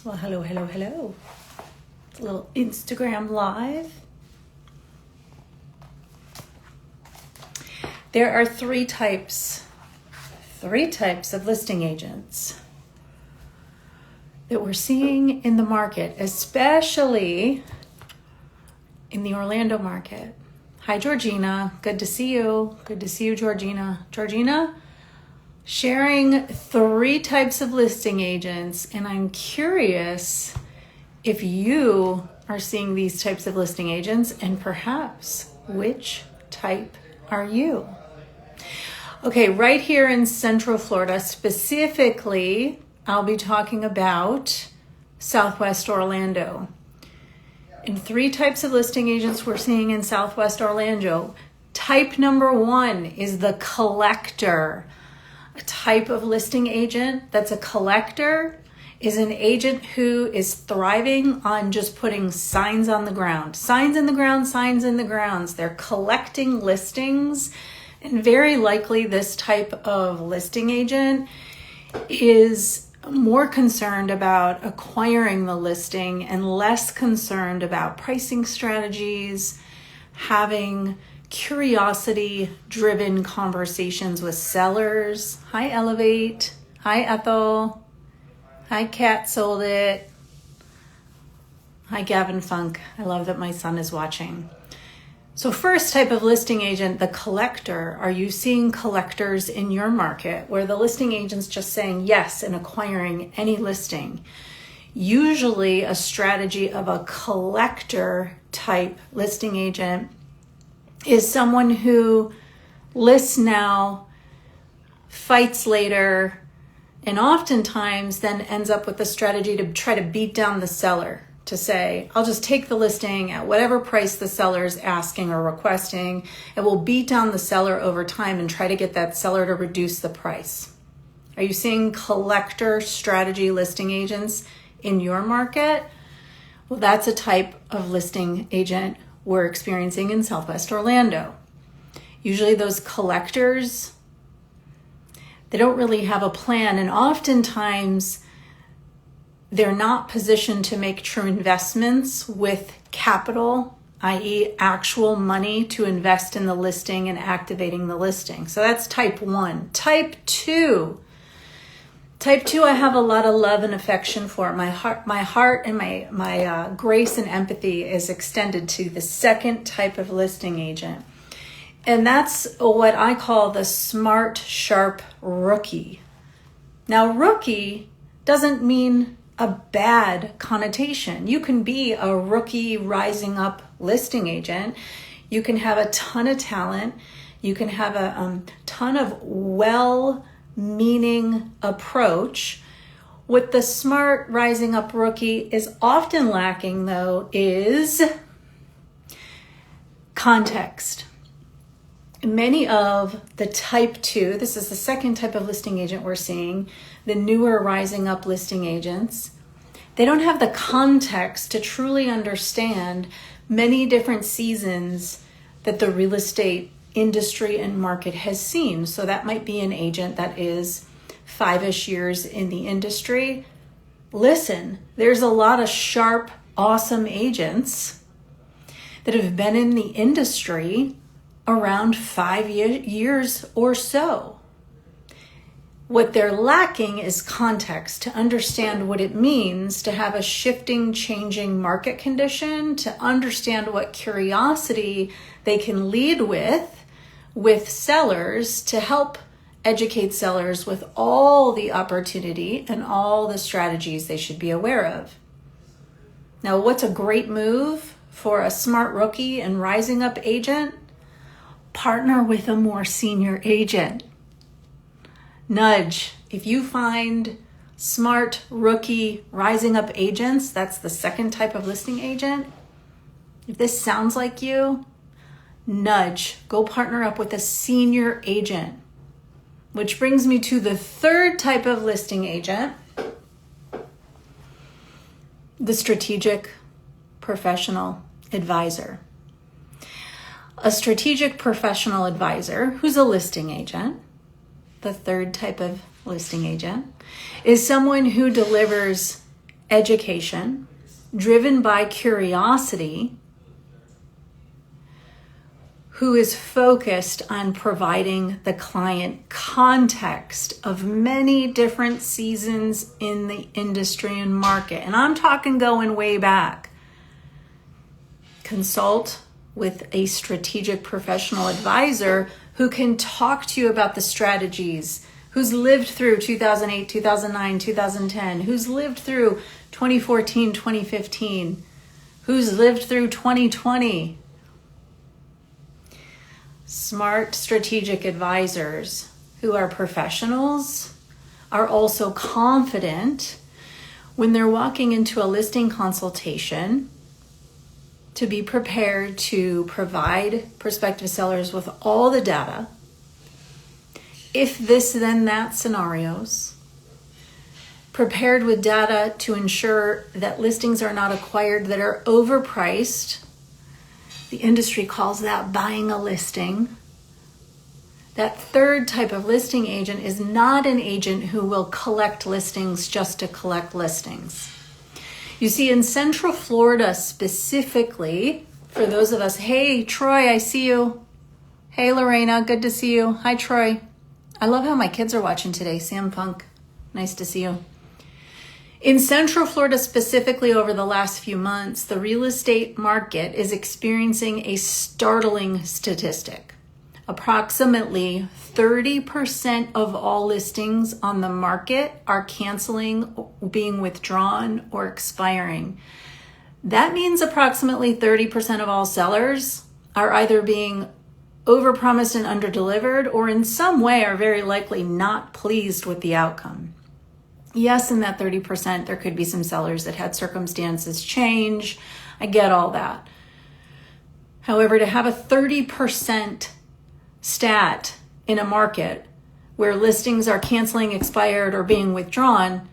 Well, hello, hello, hello. It's a little Instagram live. There are three types of listing agents that we're seeing in the market, especially in the Orlando market. Hi, Georgina. Good to see you. Good to see you, Georgina. Georgina, sharing three types of listing agents, and I'm curious if you are seeing these types of listing agents, and perhaps which type are you? Okay, right here in Central Florida, specifically, I'll be talking about Southwest Orlando. And three types of listing agents we're seeing in Southwest Orlando. Type number one is the collector. A type of listing agent that's a collector is an agent who is thriving on just putting signs on the ground. Signs in the ground, signs in the grounds. They're collecting listings, and very likely this type of listing agent is more concerned about acquiring the listing and less concerned about pricing strategies, having curiosity-driven conversations with sellers. Hi, Elevate. Hi, Ethel. Hi, Cat Sold It. Hi, Gavin Funk. I love that my son is watching. So first type of listing agent, the collector. Are you seeing collectors in your market where the listing agent's just saying yes and acquiring any listing? Usually a strategy of a collector type listing agent is someone who lists now, fights later, and oftentimes then ends up with the strategy to try to beat down the seller, to say, I'll just take the listing at whatever price the seller is asking or requesting, and we'll beat down the seller over time and try to get that seller to reduce the price. Are you seeing collector strategy listing agents in your market? Well, that's a type of listing agent we're experiencing in Southwest Orlando. Usually those collectors, they don't really have a plan, and oftentimes they're not positioned to make true investments with capital, i.e. actual money to invest in the listing and activating the listing. So that's type one. Type two, I have a lot of love and affection for. My heart and my grace and empathy is extended to the second type of listing agent. And that's what I call the smart, sharp rookie. Now, rookie doesn't mean a bad connotation. You can be a rookie rising up listing agent. You can have a ton of talent. You can have a ton of well-meaning approach. What the smart rising up rookie is often lacking, though, is context. Many of the type two, this is the second type of listing agent we're seeing, the newer rising up listing agents, they don't have the context to truly understand many different seasons that the real estate industry and market has seen. So that might be an agent that is 5-ish years in the industry. Listen, there's a lot of sharp, awesome agents that have been in the industry around 5 years or so. What they're lacking is context to understand what it means to have a shifting, changing market condition, to understand what curiosity they can lead with sellers to help educate sellers with all the opportunity and all the strategies they should be aware of. Now, what's a great move for a smart rookie and rising up agent? Partner with a more senior agent. Nudge. If you find smart rookie rising up agents, that's the second type of listing agent. If this sounds like you, nudge. Go partner up with a senior agent. Which brings me to the third type of listing agent, the strategic professional advisor. A strategic professional advisor who's a listing agent, the third type of listing agent, is someone who delivers education, driven by curiosity, who is focused on providing the client context of many different seasons in the industry and market. And I'm talking going way back. Consult with a strategic professional advisor who can talk to you about the strategies, who's lived through 2008, 2009, 2010, who's lived through 2014, 2015, who's lived through 2020. Smart strategic advisors who are professionals are also confident when they're walking into a listing consultation to be prepared to provide prospective sellers with all the data, if this then that scenarios, prepared with data to ensure that listings are not acquired that are overpriced. The industry calls that buying a listing. That third type of listing agent is not an agent who will collect listings just to collect listings. You see, in Central Florida specifically, for those of us, hey, Troy, I see you. Hey, Lorena, good to see you. Hi, Troy. I love how my kids are watching today. Sam Funk, nice to see you. In Central Florida specifically, over the last few months, the real estate market is experiencing a startling statistic. Approximately 30% of all listings on the market are canceling, being withdrawn, or expiring. That means approximately 30% of all sellers are either being overpromised and underdelivered, or in some way are very likely not pleased with the outcome. Yes, in that 30%, there could be some sellers that had circumstances change. I get all that. However, to have a 30% stat in a market where listings are canceling, expired, or being withdrawn,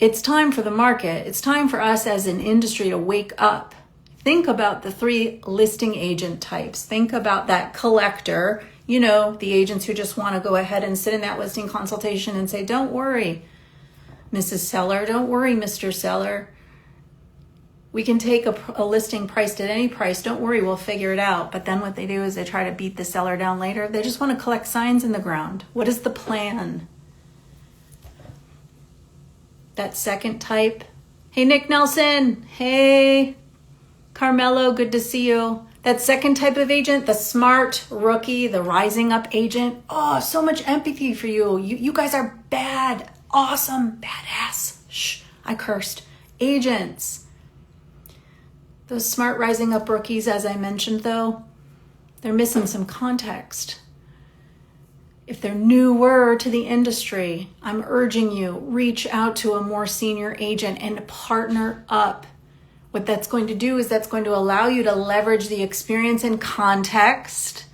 it's time for the market. It's time for us as an industry to wake up. Think about the three listing agent types. Think about that collector, the agents who just want to go ahead and sit in that listing consultation and say, don't worry, Mrs. Seller, don't worry, Mr. Seller. We can take a listing priced at any price. Don't worry, we'll figure it out. But then what they do is they try to beat the seller down later. They just want to collect signs in the ground. What is the plan? That second type. Hey, Nick Nelson. Hey, Carmelo, good to see you. That second type of agent, the smart rookie, the rising up agent. Oh, so much empathy for you. You guys are bad. Awesome, badass, I cursed, agents. Those smart rising up rookies, as I mentioned though, they're missing some context. If they're newer to the industry, I'm urging you, reach out to a more senior agent and partner up. What that's going to do is that's going to allow you to leverage the experience and context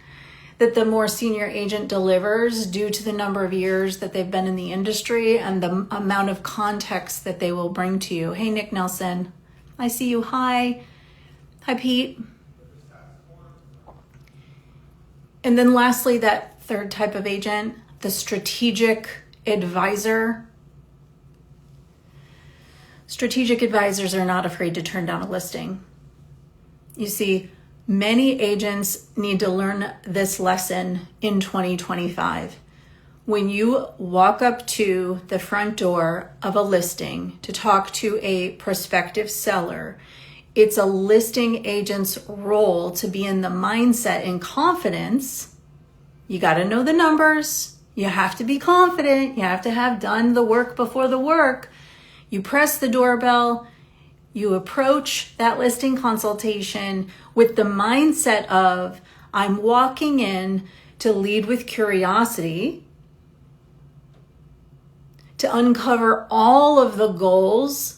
that the more senior agent delivers due to the number of years that they've been in the industry and the amount of context that they will bring to you. Hey, Nick Nelson, I see you. Hi. Hi, Pete. And then lastly, that third type of agent, the strategic advisor. Strategic advisors are not afraid to turn down a listing. You see, many agents need to learn this lesson in 2025. When you walk up to the front door of a listing to talk to a prospective seller, it's a listing agent's role to be in the mindset and confidence. You got to know the numbers. You have to be confident. You have to have done the work before the work. You press the doorbell. You approach that listing consultation with the mindset of, I'm walking in to lead with curiosity, to uncover all of the goals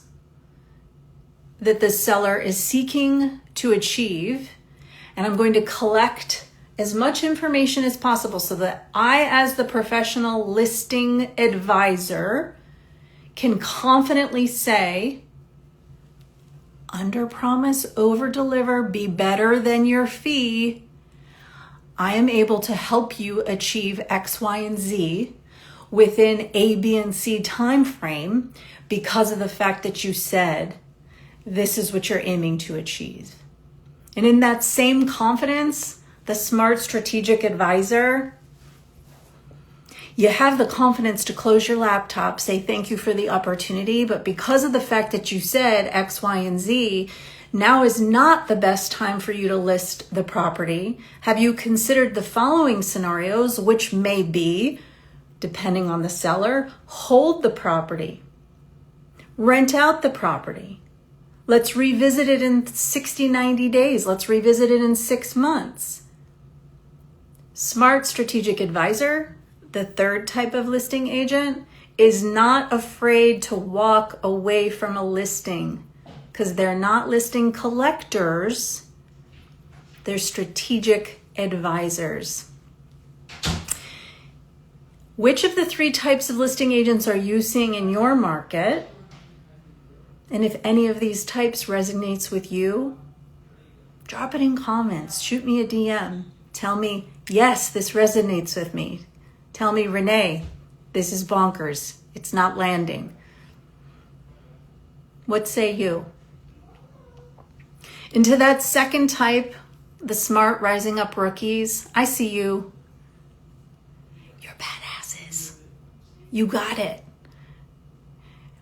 that the seller is seeking to achieve. And I'm going to collect as much information as possible so that I, as the professional listing advisor, can confidently say, under promise, over deliver, be better than your fee. I am able to help you achieve X, Y, and Z within A, B, and C time frame because of the fact that you said this is what you're aiming to achieve. And in that same confidence, the smart strategic advisor, you have the confidence to close your laptop, say thank you for the opportunity, but because of the fact that you said X, Y, and Z, now is not the best time for you to list the property. Have you considered the following scenarios, which may be, depending on the seller, hold the property, rent out the property. Let's revisit it in 60, 90 days. Let's revisit it in 6 months. Smart strategic advisor, the third type of listing agent, is not afraid to walk away from a listing because they're not listing collectors. They're strategic advisors. Which of the 3 types of listing agents are you seeing in your market? And if any of these types resonates with you, drop it in comments. Shoot me a DM. Tell me, yes, this resonates with me. Tell me, Renee, this is bonkers. It's not landing. What say you? Into that second type, the smart rising up rookies, I see you. You're badasses. You got it.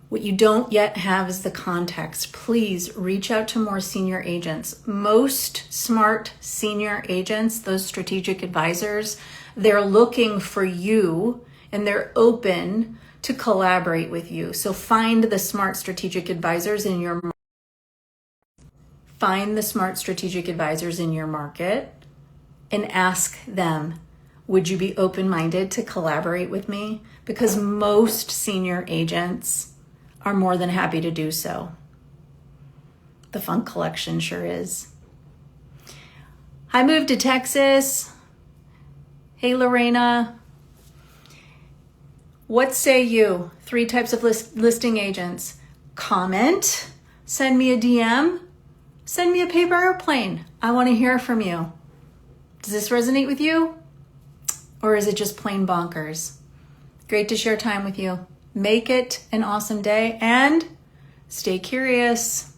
What you don't yet have is the context. Please reach out to more senior agents. Most smart senior agents, those strategic advisors, they're looking for you and they're open to collaborate with you. So find the smart strategic advisors in your market. Find the smart strategic advisors in your market and ask them, would you be open-minded to collaborate with me? Because most senior agents are more than happy to do so. The Funk Collection sure is. I moved to Texas. Hey, Lorena. What say you? 3 types of listing agents. Comment, send me a DM, send me a paper airplane. I want to hear from you. Does this resonate with you? Or is it just plain bonkers? Great to share time with you. Make it an awesome day and stay curious.